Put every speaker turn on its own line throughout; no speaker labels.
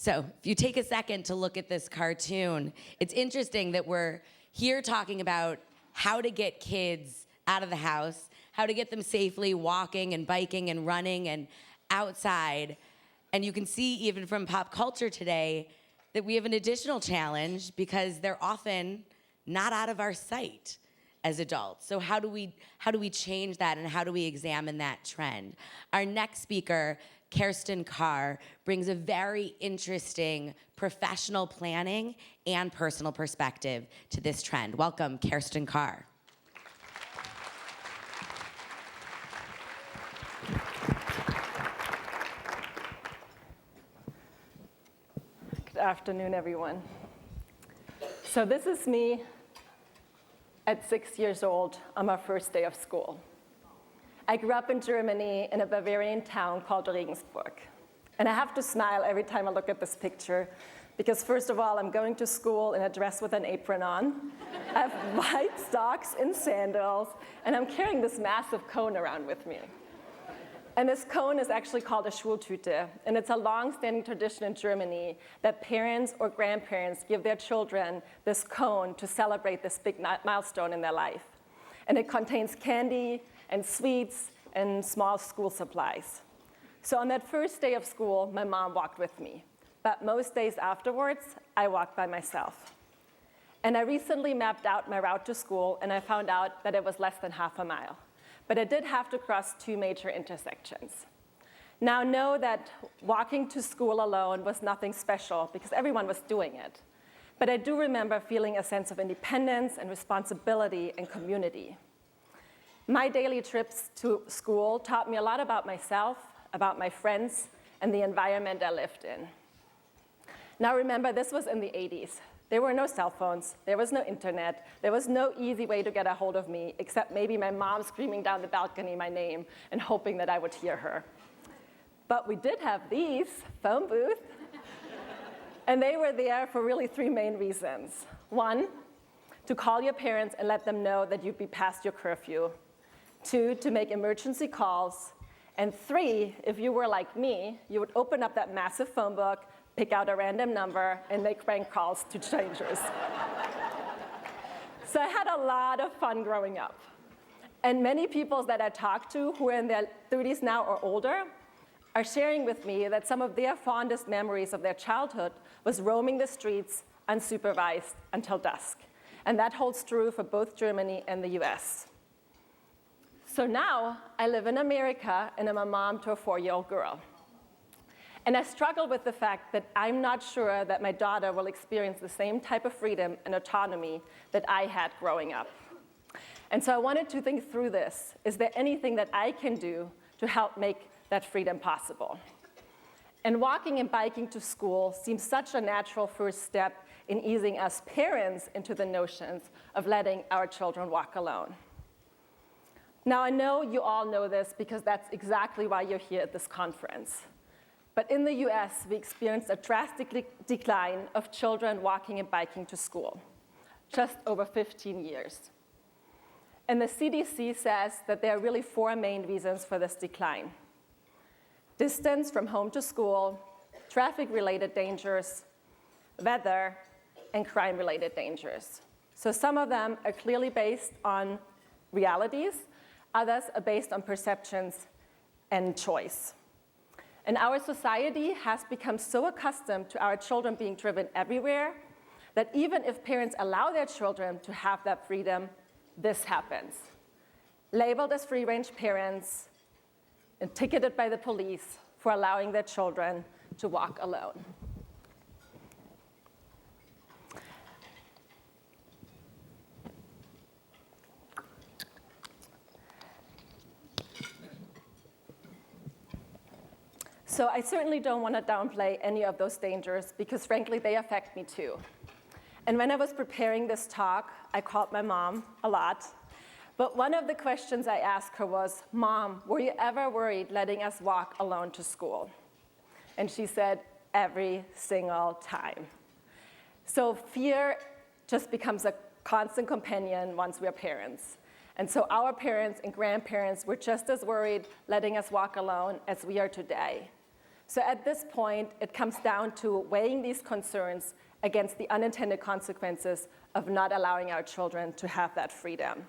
So if you take a second to look at this cartoon, it's interesting that we're here talking about how to get kids out of the house, how to get them safely walking and biking and running and outside. And you can see even from pop culture today that we have an additional challenge because they're often not out of our sight as adults. So how do we change that, and how do we examine that trend? Our next speaker, Kerstin Carr, brings a very interesting professional planning and personal perspective to this trend. Welcome, Kerstin Carr.
Good afternoon, everyone. So this is me at 6 years old on my first day of school. I grew up in Germany in a Bavarian town called Regensburg. And I have to smile every time I look at this picture because first of all, I'm going to school in a dress with an apron on. I have white socks and sandals, and I'm carrying this massive cone around with me. And this cone is actually called a Schultüte, and it's a long-standing tradition in Germany that parents or grandparents give their children this cone to celebrate this big milestone in their life. And it contains candy and sweets and small school supplies. So on that first day of school, my mom walked with me. But most days afterwards, I walked by myself. And I recently mapped out my route to school, and I found out that it was less than half a mile. But I did have to cross 2 major intersections. Now know that walking to school alone was nothing special because everyone was doing it. But I do remember feeling a sense of independence and responsibility and community. My daily trips to school taught me a lot about myself, about my friends, and the environment I lived in. Now remember, this was in the 80s. There were no cell phones, there was no internet, there was no easy way to get a hold of me, except maybe my mom screaming down the balcony my name and hoping that I would hear her. But we did have these, phone booths, and they were there for really 3 main reasons. 1, to call your parents and let them know that you'd be past your curfew. 2, to make emergency calls. And 3, if you were like me, you would open up that massive phone book, pick out a random number, and make prank calls to strangers. So I had a lot of fun growing up. And many people that I talked to who are in their 30s now or older are sharing with me that some of their fondest memories of their childhood was roaming the streets unsupervised until dusk. And that holds true for both Germany and the US. So now I live in America and I'm a mom to a 4-year-old girl. And I struggle with the fact that I'm not sure that my daughter will experience the same type of freedom and autonomy that I had growing up. And so I wanted to think through this. Is there anything that I can do to help make that freedom possible? And walking and biking to school seems such a natural first step in easing us parents into the notions of letting our children walk alone. Now I know you all know this because that's exactly why you're here at this conference. But in the US, we experienced a drastic decline of children walking and biking to school, just over 15 years. And the CDC says that there are really 4 main reasons for this decline: distance from home to school, traffic-related dangers, weather, and crime-related dangers. So some of them are clearly based on realities, others are based on perceptions and choice. And our society has become so accustomed to our children being driven everywhere that even if parents allow their children to have that freedom, this happens. Labeled as free-range parents and ticketed by the police for allowing their children to walk alone. So I certainly don't want to downplay any of those dangers because frankly, they affect me too. And when I was preparing this talk, I called my mom a lot. But one of the questions I asked her was, "Mom, were you ever worried letting us walk alone to school?" And she said, "Every single time." So fear just becomes a constant companion once we're parents. And so our parents and grandparents were just as worried letting us walk alone as we are today. So at this point, it comes down to weighing these concerns against the unintended consequences of not allowing our children to have that freedom.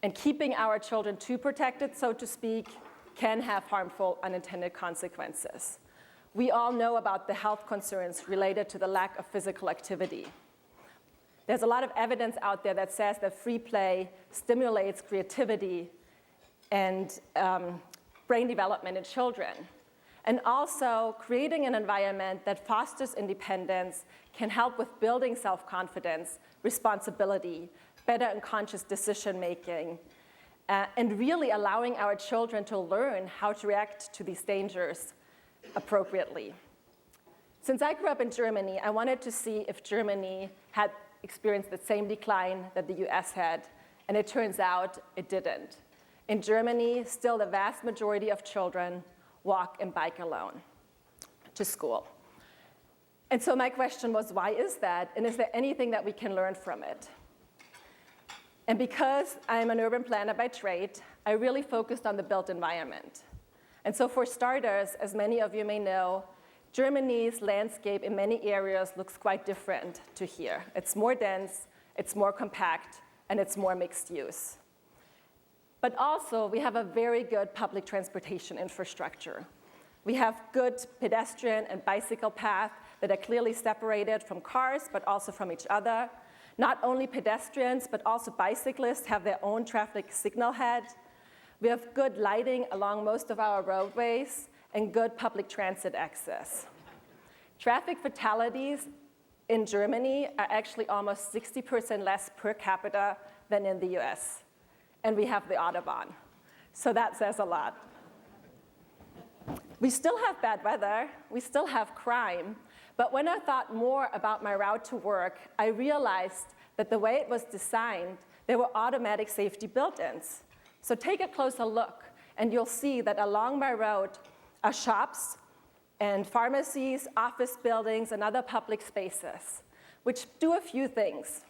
And keeping our children too protected, so to speak, can have harmful unintended consequences. We all know about the health concerns related to the lack of physical activity. There's a lot of evidence out there that says that free play stimulates creativity and brain development in children. And also, creating an environment that fosters independence can help with building self-confidence, responsibility, better and conscious decision-making, and really allowing our children to learn how to react to these dangers appropriately. Since I grew up in Germany, I wanted to see if Germany had experienced the same decline that the US had, and it turns out it didn't. In Germany, still the vast majority of children walk and bike alone to school. And so my question was, why is that? And is there anything that we can learn from it? And because I'm an urban planner by trade, I really focused on the built environment. And so for starters, as many of you may know, Germany's landscape in many areas looks quite different to here. It's more dense, it's more compact, and it's more mixed use. But also, we have a very good public transportation infrastructure. We have good pedestrian and bicycle paths that are clearly separated from cars, but also from each other. Not only pedestrians, but also bicyclists have their own traffic signal head. We have good lighting along most of our roadways and good public transit access. Traffic fatalities in Germany are actually almost 60% less per capita than in the US. And we have the Autobahn. So that says a lot. We still have bad weather, we still have crime, but when I thought more about my route to work, I realized that the way it was designed, there were automatic safety built-ins. So take a closer look, and you'll see that along my route are shops and pharmacies, office buildings, and other public spaces, which do a few things.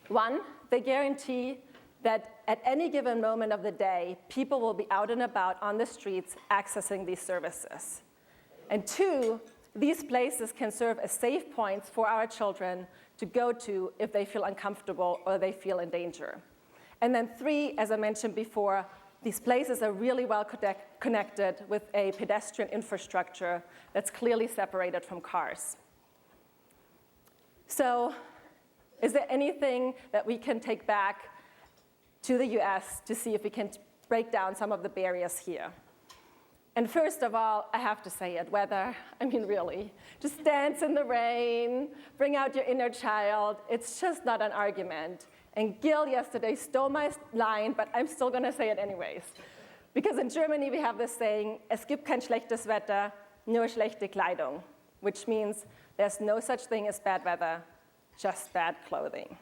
One, they guarantee that at any given moment of the day, people will be out and about on the streets accessing these services. And two, these places can serve as safe points for our children to go to if they feel uncomfortable or they feel in danger. And then three, as I mentioned before, these places are really well connected with a pedestrian infrastructure that's clearly separated from cars. So is there anything that we can take back to the US to see if we can break down some of the barriers here? And first of all, I have to say it, weather, I mean really, just dance in the rain, bring out your inner child. It's just not an argument. And Gil yesterday stole my line, but I'm still gonna say it anyways. Because in Germany we have this saying, es gibt kein schlechtes Wetter, nur schlechte Kleidung, which means there's no such thing as bad weather, just bad clothing.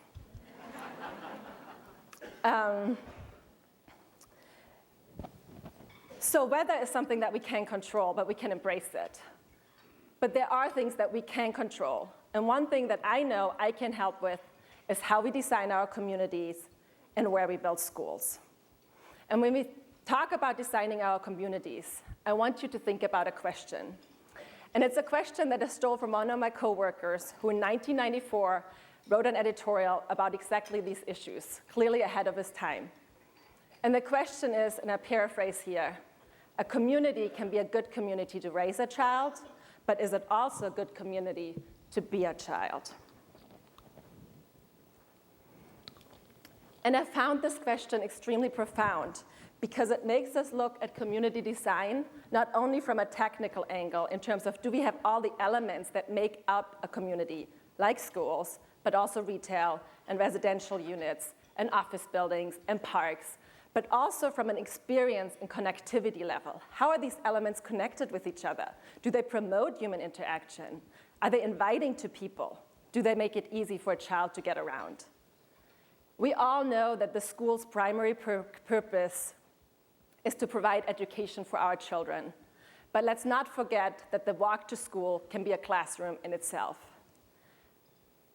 So weather is something that we can't control, but we can embrace it. But there are things that we can control. And one thing that I know I can help with is how we design our communities and where we build schools. And when we talk about designing our communities, I want you to think about a question. And it's a question that I stole from one of my coworkers who in 1994 wrote an editorial about exactly these issues, clearly ahead of his time. And the question is, and I paraphrase here, a community can be a good community to raise a child, but is it also a good community to be a child? And I found this question extremely profound because it makes us look at community design not only from a technical angle in terms of do we have all the elements that make up a community, like schools, but also retail and residential units and office buildings and parks, but also from an experience and connectivity level. How are these elements connected with each other? Do they promote human interaction? Are they inviting to people? Do they make it easy for a child to get around? We all know that the school's primary purpose is to provide education for our children. But let's not forget that the walk to school can be a classroom in itself.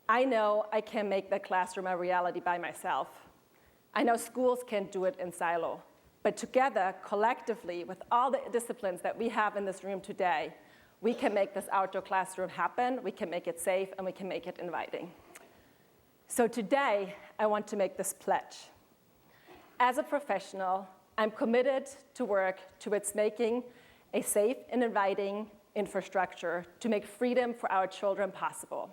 I know I can make that classroom a reality by myself. I know schools can't do it in silo. But together, collectively, with all the disciplines that we have in this room today, we can make this outdoor classroom happen, we can make it safe, and we can make it inviting. So today, I want to make this pledge. As a professional, I'm committed to work towards making a safe and inviting infrastructure to make freedom for our children possible.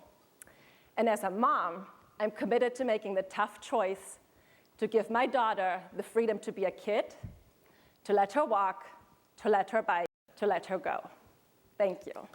And as a mom, I'm committed to making the tough choice to give my daughter the freedom to be a kid, to let her walk, to let her bike, to let her go. Thank you.